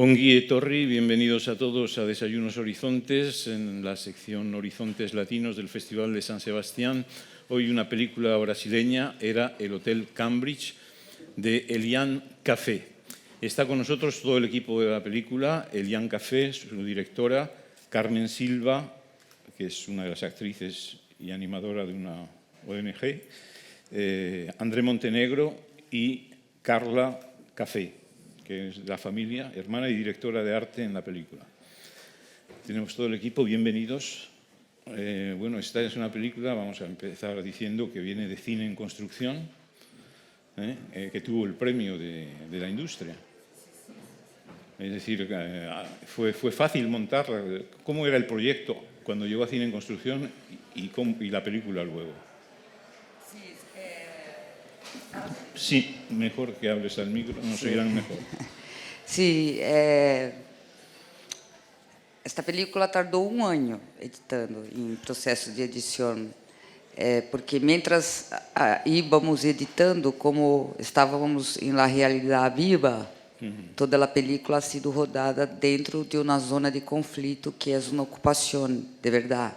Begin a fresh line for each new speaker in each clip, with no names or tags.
Ongi etorri, bienvenidos a todos a Desayunos Horizontes, en la sección Horizontes Latinos del Festival de San Sebastián. Hoy una película brasileña, era El Hotel Cambridge, de Eliane Café. Está con nosotros todo el equipo de la película, Eliane Café, su directora, Carmen Silva, que es una de las actrices y animadora de una ONG, André Montenegro y Carla Café, que es de la familia, hermana y directora de arte en la película. Tenemos todo el equipo, bienvenidos. Bueno, esta es una película, vamos a empezar diciendo que viene de Cine en Construcción, que tuvo el premio de la industria. Es decir, fue fácil montarla. ¿Cómo era el proyecto cuando llegó a Cine en Construcción y la película luego? Sí, mejor que hables al micro, nos oirán mejor.
Sí, esta película tardou año editando, em processo de edição, porque mientras íbamos editando, como estávamos em la realidade viva, toda a película ha sido rodada dentro de uma zona de conflito que é uma ocupação, de verdade.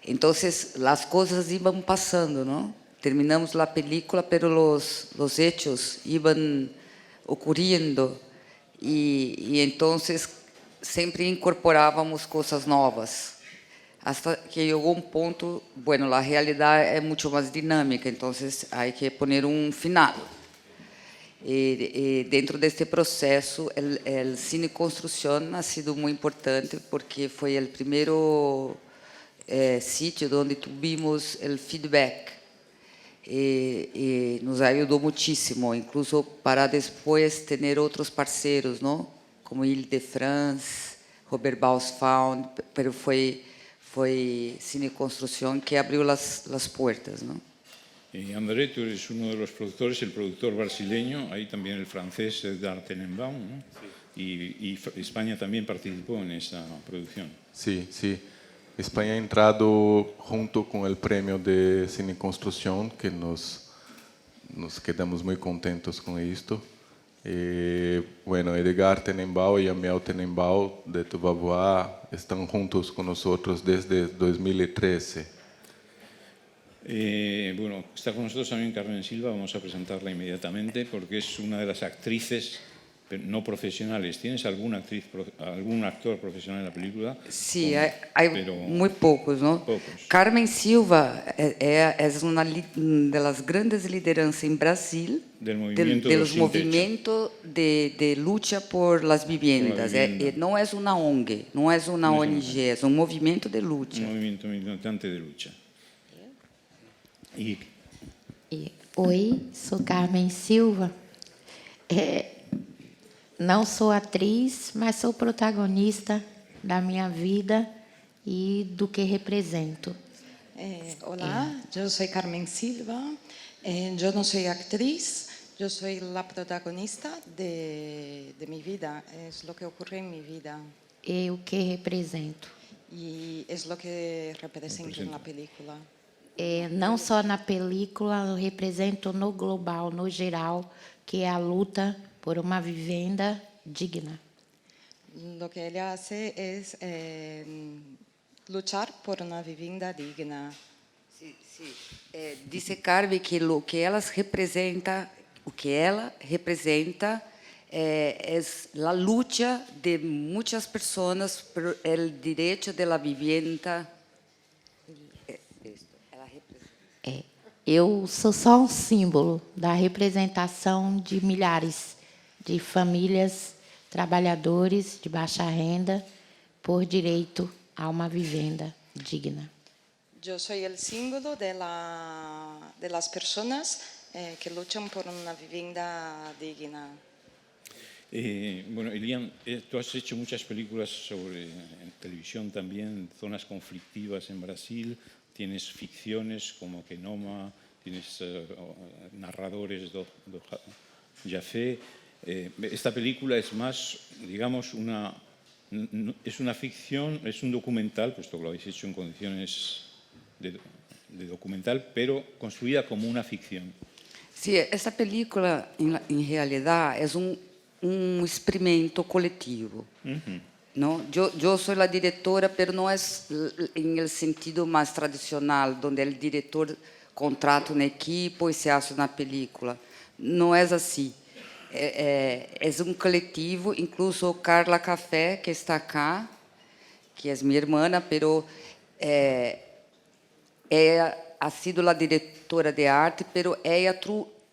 Então, as coisas iam passando, não? Terminamos a película, mas os hechos iam ocurriendo e então sempre incorporávamos coisas novas hasta que chegou ponto, bueno, a realidade é muito mais dinâmica, então há que poner final. E dentro deste processo, o Cine Construção ha sido muito importante porque foi o primeiro sítio onde tivemos o feedback. E nos ajudou muitíssimo, incluso para depois ter outros parceiros, não? Como Ile-de-France, Robert Baus Found, mas foi Cine Construção que abriu as portas, não?
Y André, tú eres uno de los productores, el productor brasileño, hay también el francés Edgar Tenenbaum, ¿no? Sí. Y España también participó en esa producción.
Sí, sí. España ha entrado junto con el premio de Cine Construcción, que nos quedamos muy contentos con esto. Bueno, Edgar Tenenbaum y Amiel Tenenbaum de Tuvavois están juntos con nosotros desde 2013.
Bueno, está con nosotros también Carmen Silva, vamos a presentarla inmediatamente porque es una de las actrices no profesionales. ¿Tienes algún actor profesional en la película?
Sí, hay muy pocos, ¿no?
Pocos.
Carmen Silva es una de las grandes lideranzas en Brasil
del movimiento
de los movimientos de lucha por las viviendas. No es una ONG, no es una ONG, es un movimiento de lucha.
Un movimiento militante de lucha.
Oi, sou Carmen Silva. Não sou atriz, mas sou protagonista da minha vida e do que represento.
Hola, yo soy Carmen Silva. Yo no soy actriz, yo soy la protagonista de mi vida. Es lo que ocurre en mi vida.
E o que represento.
Y es lo que represento en la película.
Não só na película, eu represento no global, no geral, que é a luta por uma vivenda digna.
Lo que ella hace es luchar por una vivienda digna.
Sí, sí. Dice Carmen que o que ela representa é a luta de muitas pessoas por o direito de la vivienda.
Eu sou só um símbolo da representação de milhares de famílias, trabalhadores de baixa renda, por direito a uma vivenda digna.
Yo soy el símbolo de las personas que luchan por una vivienda digna.
Bueno, Eliane, tú has hecho muchas películas en televisión también, zonas conflictivas en Brasil. Tienes ficciones como Kenoma, tienes narradores do Jafé. Esta película es más, digamos, es una ficción, es un documental, puesto que lo habéis hecho en condiciones de documental, pero construida como una ficción.
Sí, esta película, en realidad, es um experimento coletivo. ¿No? Yo soy la directora, pero no es en el sentido más tradicional, donde el director contrata un equipo y se hace una película. No es así. Es un colectivo, incluso Carla Café, que está acá, que es mi hermana, pero ella ha sido la directora de arte, pero ella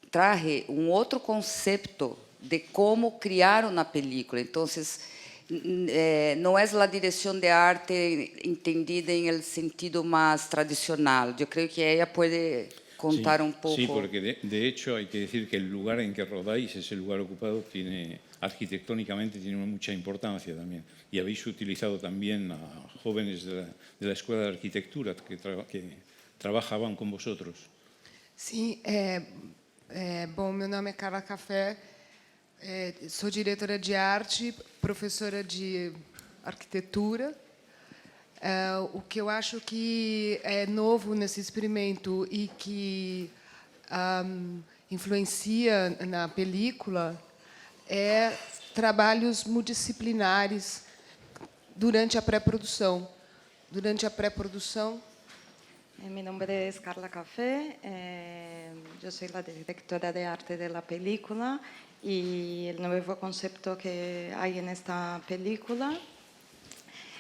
traje un otro concepto de cómo criar una película. Entonces, no es la dirección de arte entendida en el sentido más tradicional. Yo creo que ella puede contar un poco.
Sí, porque de hecho hay que decir que el lugar en que rodáis, ese lugar ocupado, arquitectónicamente tiene mucha importancia también. Y habéis utilizado también a jóvenes de la Escuela de Arquitectura que trabajaban con vosotros.
Sim, bom, meu nome é Carla Café, sou diretora de arte, professora de arquitetura. O que eu acho que é novo nesse experimento e que influencia na película é trabalhos multidisciplinares durante a pré-produção. Durante a pré-produção,
Mi nombre es Carla Café, yo soy la directora de arte de la película y el nuevo concepto que hay en esta película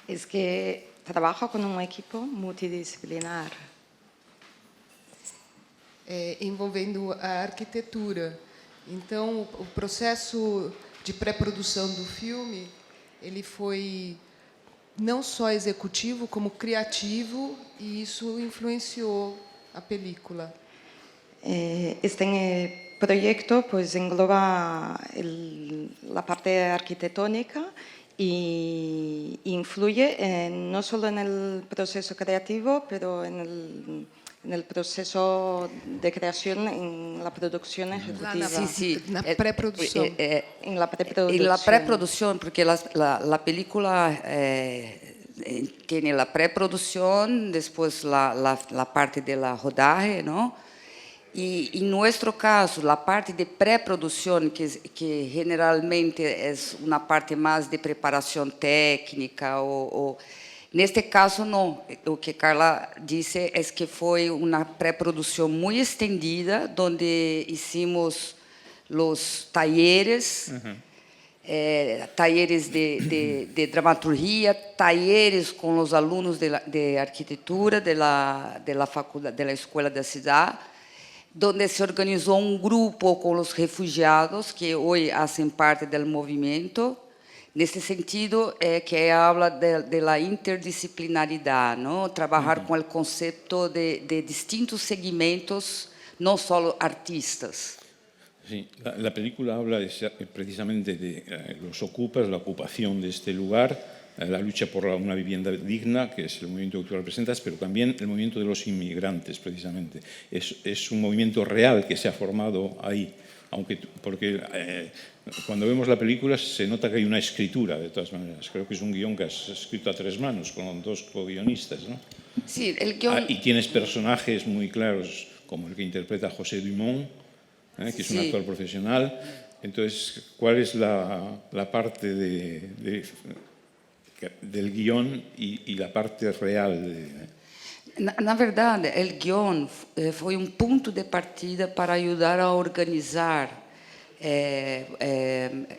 es que trabajo con un equipo multidisciplinar.
envolvendo a arquitetura. Então, o processo de pré-produção do filme, ele foi não só executivo, como criativo, e isso influenciou a película.
Este proyecto pues engloba la parte arquitectónica y influye no solo en el proceso creativo, pero en el proceso de creación, en la producción ejecutiva.
Sí.
Na pré-produção.
En la preproducción.
En la preproducción, porque la película tiene la preproducción, después la parte de la rodaje, ¿no? Y en nuestro caso, la parte de preproducción, que generalmente es una parte más de preparación técnica, en este caso no. Lo que Carla dice es que fue una preproducción muy extendida, donde hicimos los talleres, talleres de dramaturgia, talleres con los alumnos de arquitectura de la facultad, de la Escuela de la Ciudad, donde se organizó un grupo con los refugiados que hoy hacen parte del movimiento. Nesse sentido, que habla de la interdisciplinaridad, ¿no? Trabajar con el concepto de distintos segmentos, no solo artistas.
Sí, la película habla precisamente de los ocupas, la ocupación de este lugar, la lucha por una vivienda digna, que es el movimiento que tú representas, pero también el movimiento de los inmigrantes, precisamente. Es un movimiento real que se ha formado ahí, porque cuando vemos la película se nota que hay una escritura, de todas maneras. Creo que es un guión que has escrito a 3 manos, con 2 co-guionistas, ¿no?
Sí, el guión...
Y tienes personajes muy claros, como el que interpreta José Dumont, que es un actor profesional. Entonces, ¿cuál es la parte del guión y la parte real?
Na verdade, el guión foi um ponto de partida para ajudar a organizar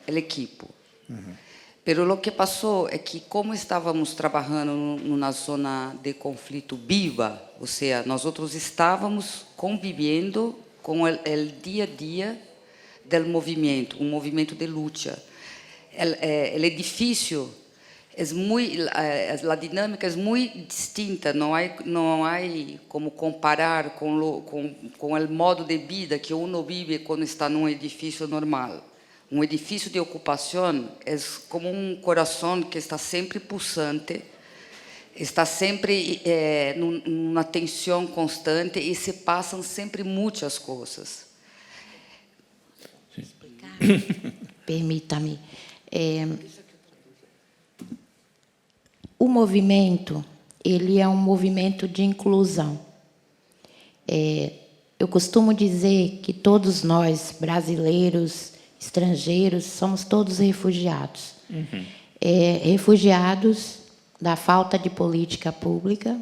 o equipo. Pero lo que passou é que, como estávamos trabalhando numa zona de conflito viva, ou seja, nós outros estávamos convivendo com o dia a dia do movimento, um movimento de luta. O edifício a dinâmica é muito distinta, não há como comparar com o modo de vida que uno vive quando está num edifício normal. Um edifício de ocupação é como um coração que está sempre pulsante, está sempre numa tensão constante e se passam sempre muitas coisas.
Permita-me. O movimento, ele é um movimento de inclusão. Eu costumo dizer que todos nós, brasileiros, estrangeiros, somos todos refugiados. Refugiados da falta de política pública.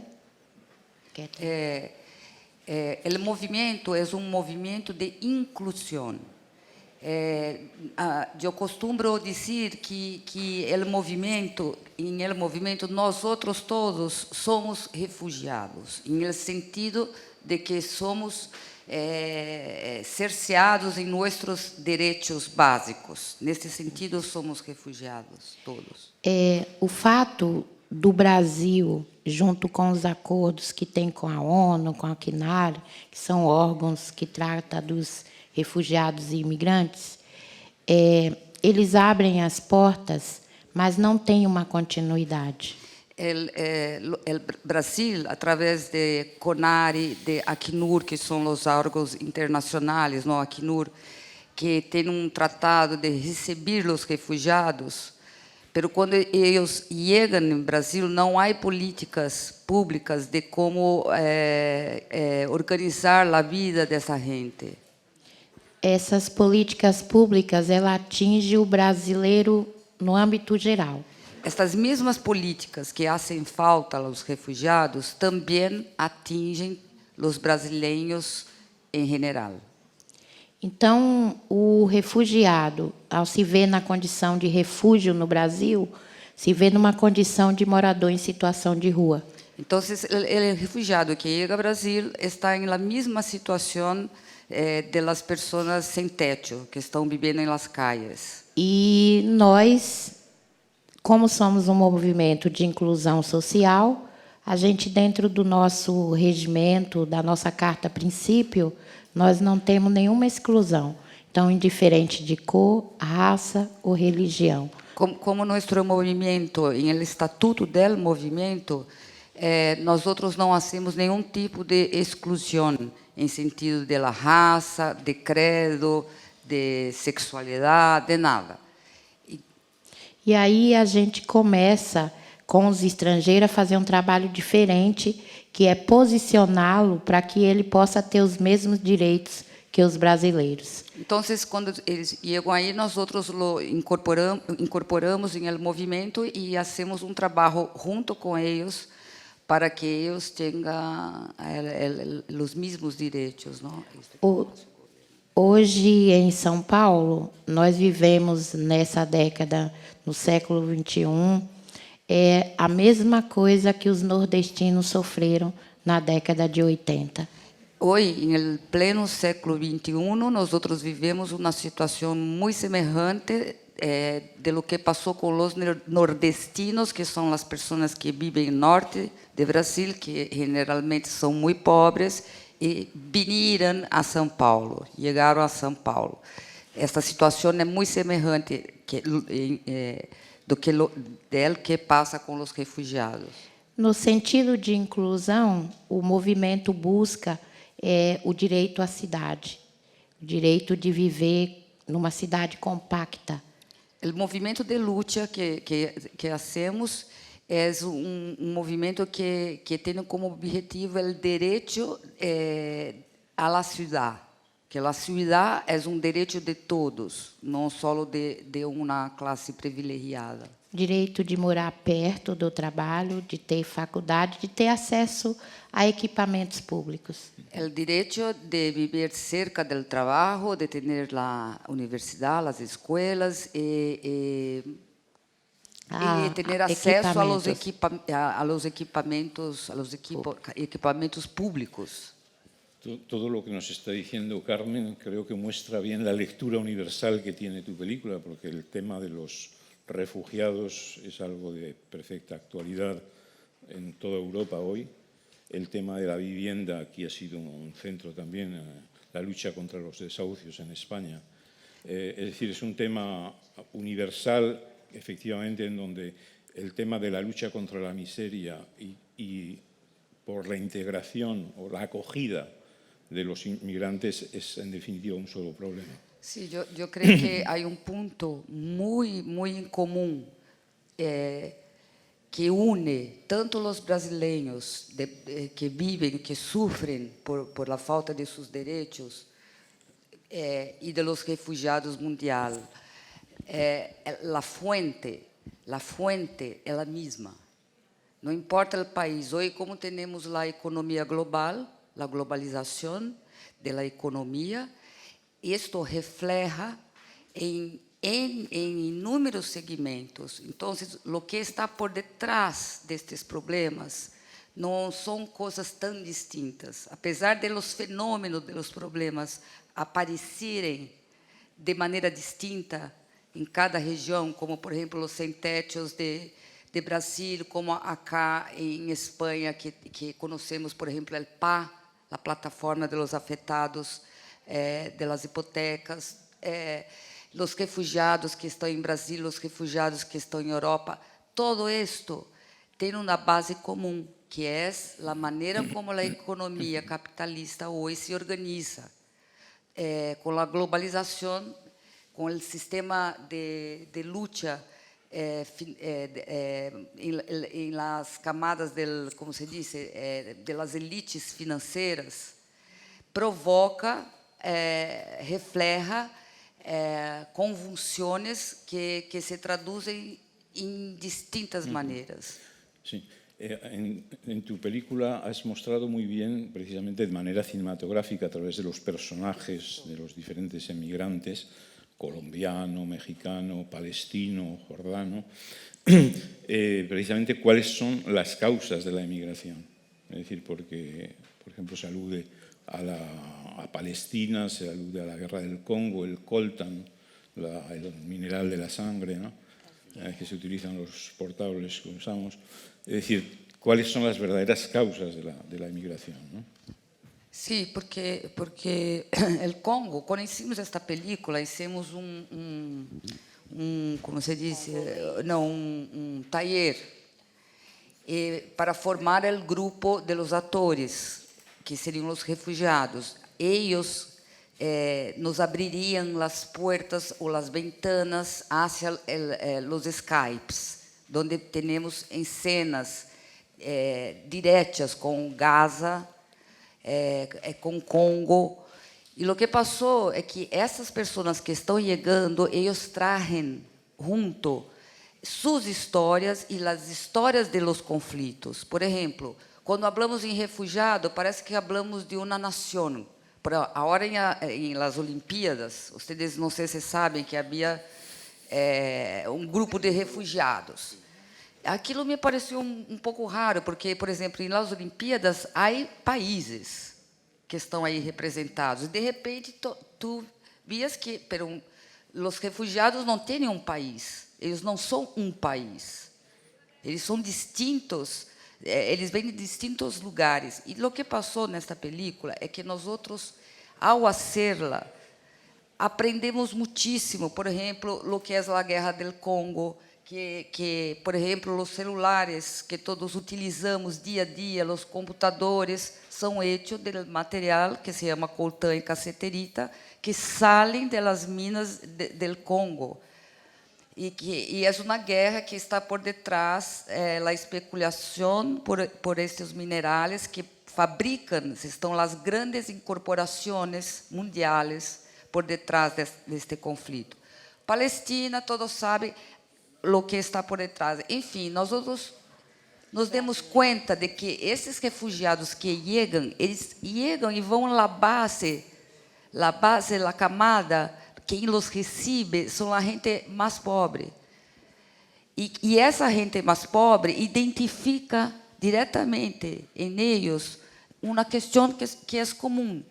El movimiento es un movimiento de inclusión. Yo costumbro decir que en el movimiento nosotros todos somos refugiados, en el sentido de que somos cerceados em nossos direitos básicos. Nesse sentido, somos refugiados, todos.
O fato do Brasil, junto com os acordos que tem com a ONU, com a CNAR, que são órgãos que tratam dos refugiados e imigrantes, eles abrem as portas, mas não tem uma continuidade.
O Brasil, através de CONARE, de Acnur, que são os órgãos internacionais, não Acnur, que tem um tratado de receber os refugiados, mas quando eles chegam no Brasil, não há políticas públicas de como organizar a vida dessa gente.
Essas políticas públicas, ela atinge o brasileiro no âmbito geral.
Estas mesmas políticas que fazem falta aos refugiados também atingem os brasileiros em geral.
Então, o refugiado, ao se ver na condição de refúgio no Brasil, se vê numa condição de morador em situação de rua.
Então, o refugiado que chega ao Brasil está em la mesma situação de las pessoas sem teto, que estão vivendo em las calles.
E nós, como somos um movimento de inclusão social, a gente, dentro do nosso regimento, da nossa carta princípio, nós não temos nenhuma exclusão. Então, indiferente de cor, raça ou religião.
Como nosso movimento, em el estatuto del movimento, nós outros não hacemos nenhum tipo de exclusão, em sentido de la raça, de credo, de sexualidade, de nada.
E aí a gente começa, com os estrangeiros, a fazer um trabalho diferente, que é posicioná-lo para que ele possa ter os mesmos direitos que os brasileiros.
Então, quando eles chegam aí, nós outros incorporamos no movimento e fazemos um trabalho junto com eles para que eles tenham os mesmos direitos, não?
Hoje, em São Paulo, nós vivemos nessa década, no século XXI, a mesma coisa que os nordestinos sofreram na década de 80.
Hoje, em pleno século XXI, nós outros vivemos uma situação muito semelhante de lo que passou com os nordestinos, que são as pessoas que vivem no norte de Brasil, que geralmente são muito pobres, e vieram a São Paulo, chegaram a São Paulo. Esta situação é muito semelhante do que passa com os refugiados.
No sentido de inclusão, o movimento busca o direito à cidade, o direito de viver numa cidade compacta.
O movimento de luta que hacemos é movimento que tem como objetivo o direito à la ciudad, que a ciudad é direito de todos, não só de uma classe privilegiada.
Direito de morar perto do trabalho, de ter faculdade, de ter acesso a equipamentos públicos.
O direito de viver cerca do trabalho, de ter a universidade, as escolas e ter acesso aos equipamentos públicos.
Todo lo que nos está diciendo Carmen creo que muestra bien la lectura universal que tiene tu película, porque el tema de los refugiados es algo de perfecta actualidad en toda Europa hoy. El tema de la vivienda aquí ha sido un centro también, la lucha contra los desahucios en España. Es decir, es un tema universal, efectivamente, en donde el tema de la lucha contra la miseria y por la integración o la acogida de los inmigrantes es, en definitiva, un solo problema.
Sí, yo creo que hay un punto muy en común que une tanto los brasileños que viven, que sufren por la falta de sus derechos, y de los refugiados mundial. La fuente es la misma. No importa el país. Hoy, como tenemos la economía global, la globalización de la economía, esto refleja en inúmeros segmentos. Entonces, lo que está por detrás de estos problemas não são coisas tão distintas. Apesar de los fenômenos, de los problemas aparecerem de maneira distinta em cada região, como, por exemplo, os sem-techos de Brasil, como acá em Espanha, que conhecemos, por exemplo, el PA, a plataforma de los afetados de las hipotecas, os refugiados que estão em Brasil, os refugiados que estão em Europa. Todo isto tem uma base comum, que é a maneira como a economia capitalista hoje se organiza, com a globalização, com o sistema de luta em las camadas como se diz, de las elites financeiras, provoca, refleja convulsiones que se traduzem en distintas maneras.
Sí. En tu película has mostrado muy bien, precisamente de manera cinematográfica, a través de los personajes de los diferentes emigrantes, colombiano, mexicano, palestino, jordano, precisamente cuáles son las causas de la emigración. Es decir, porque, por ejemplo, se alude a Palestina, se alude a la guerra del Congo, el coltan, el mineral de la sangre, ¿no? Que se utilizan los portables que usamos. Es decir, ¿cuáles son las verdaderas causas de la emigración, ¿no?
Sí, porque el Congo, cuando hicimos esta película, hicimos como se dice, un taller para formar el grupo de los actores, que seriam os refugiados. Ellos nos abrirían las puertas ou las ventanas hacia los Skypes, donde tenemos escenas diretas com Gaza, com Congo. E o que passou é que essas pessoas que estão chegando, eles trazem junto suas histórias e as histórias de los conflitos. Por exemplo, quando falamos em refugiado, parece que falamos de uma nação. Agora, em las Olimpíadas, vocês não sei se sabem que havia um grupo de refugiados. Aquilo me pareceu um pouco raro, porque, por exemplo, em las Olimpíadas, há países que estão aí representados. E, de repente, tu vias que os refugiados não têm um país. Eles não são um país. Eles são distintos. Eles vêm de distintos lugares. E o que passou nesta película é que nós outros, ao hacerla, aprendemos muitíssimo. Por exemplo, o que é a guerra do Congo, que, por exemplo, os celulares que todos utilizamos dia a dia, os computadores, são hechos de material que se chama coltan e caceterita, que saem das minas do Congo. E é uma guerra que está por detrás da especulação por estes minerais que fabricam, estão as grandes incorporações mundiais por detrás deste conflito. Palestina, todos sabem o que está por detrás. Enfim, nós nos demos conta de que esses refugiados que chegam, eles chegam e vão à base, a camada. Quem os recebe são a gente mais pobre. E essa gente mais pobre identifica diretamente em eles uma questão que é comum.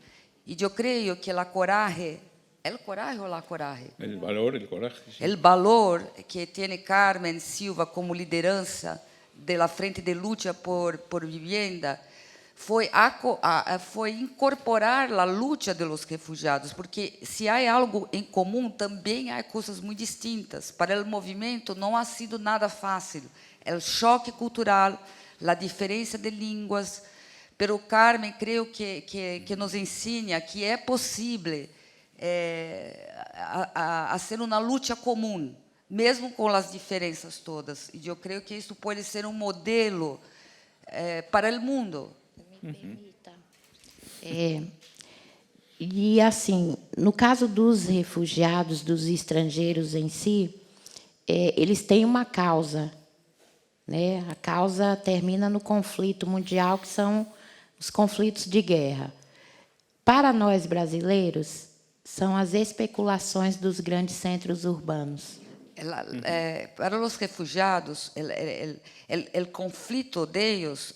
E eu creio que a coragem, ¿el coraje ou la coragem?
El valor, el coraje. Sí.
El valor que tem Carmen Silva como liderança da Frente de Luta por Vivienda foi incorporar a luta dos refugiados, porque se há algo em comum, também há coisas muito distintas. Para o movimento não ha sido nada fácil. O choque cultural, a diferença de línguas. Pero Carmen, creio que nos ensina que é possível fazer uma luta comum, mesmo com as diferenças todas. E eu creio que isso pode ser um modelo para o mundo.
Me permita. E, assim, no caso dos refugiados, dos estrangeiros em si, eles têm uma causa, né? A causa termina no conflito mundial, que são os conflitos de guerra. Para nós brasileiros, são as especulações dos grandes centros urbanos.
Para los refugiados, el conflicto de ellos,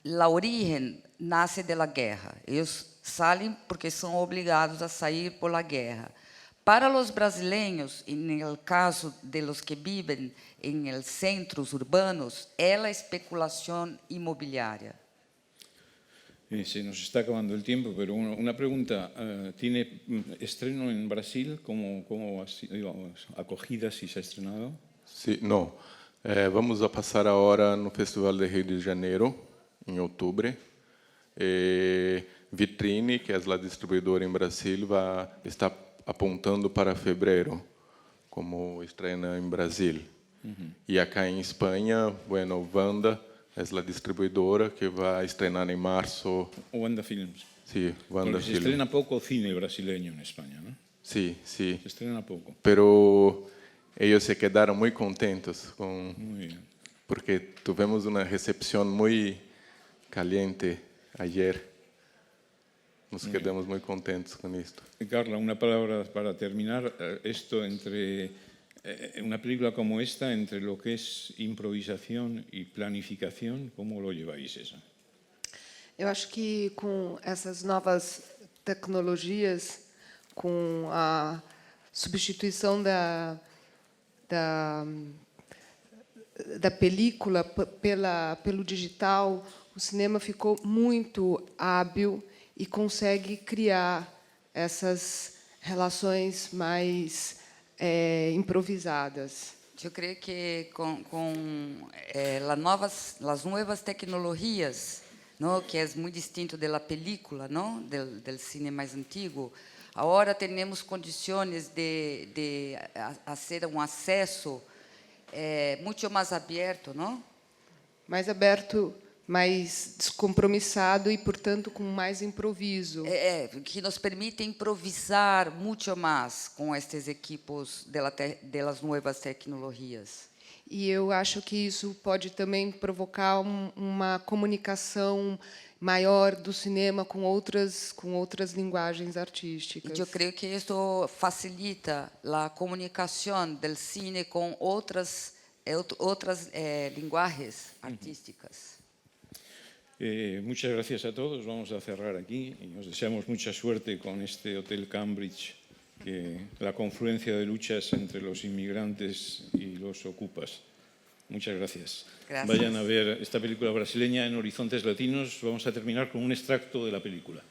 la origen nace de la guerra. Ellos salen porque son obligados a salir por la guerra. Para los brasileños, en el caso de los que viven en los centros urbanos, es la especulación inmobiliaria.
Se nos está acabando el tiempo, pero una pregunta. ¿Tiene estreno en Brasil? ¿Cómo ha sido acogida, si se ha estrenado?
Sí, no. Vamos a passar agora no Festival de Rio de Janeiro, em outubro. Vitrine, que é a distribuidora em Brasil, está apontando para fevereiro, como estrena em Brasil. E acá em Espanha, bueno, Wanda é a distribuidora que vai estrenar em março.
Wanda Films.
Sí, Wanda
Porque se
Films.
estrena poco cine brasileño en España, ¿no?
Sí, sí.
Se estrena poco.
Pero ellos se quedaram muito contentos com,
Muy bien.
porque tivemos uma recepção muito caliente ayer. Nos quedamos muy contentos con esto.
Carla, una palabra para terminar. Esto entre una película como esta, entre lo que es improvisación y planificación, ¿cómo lo lleváis eso?
Eu acho que com essas novas tecnologias, com a substituição da película pelo digital, o cinema ficou muito hábil e consegue criar essas relações mais improvisadas.
Eu creio que com as novas tecnologias, ¿no? Que é muito distinto da película, ¿no? Del cine mais antigo, agora temos condições de fazer acesso muito mais aberto, ¿no?
Mais aberto, mais descompromissado e, portanto, com mais improviso.
Que nos permite improvisar muito mais com estes equipos das novas tecnologias.
E eu acho que isso pode também provocar uma comunicação maior do cinema com outras linguagens artísticas.
Eu creio que isso facilita a comunicação do cine com outras linguagens artísticas.
Muchas gracias a todos. Vamos a cerrar aquí y os deseamos mucha suerte con este Hotel Cambridge, que la confluencia de luchas entre los inmigrantes y los ocupas. Muchas gracias.
Gracias.
Vayan a ver esta película brasileña en Horizontes Latinos. Vamos a terminar con un extracto de la película.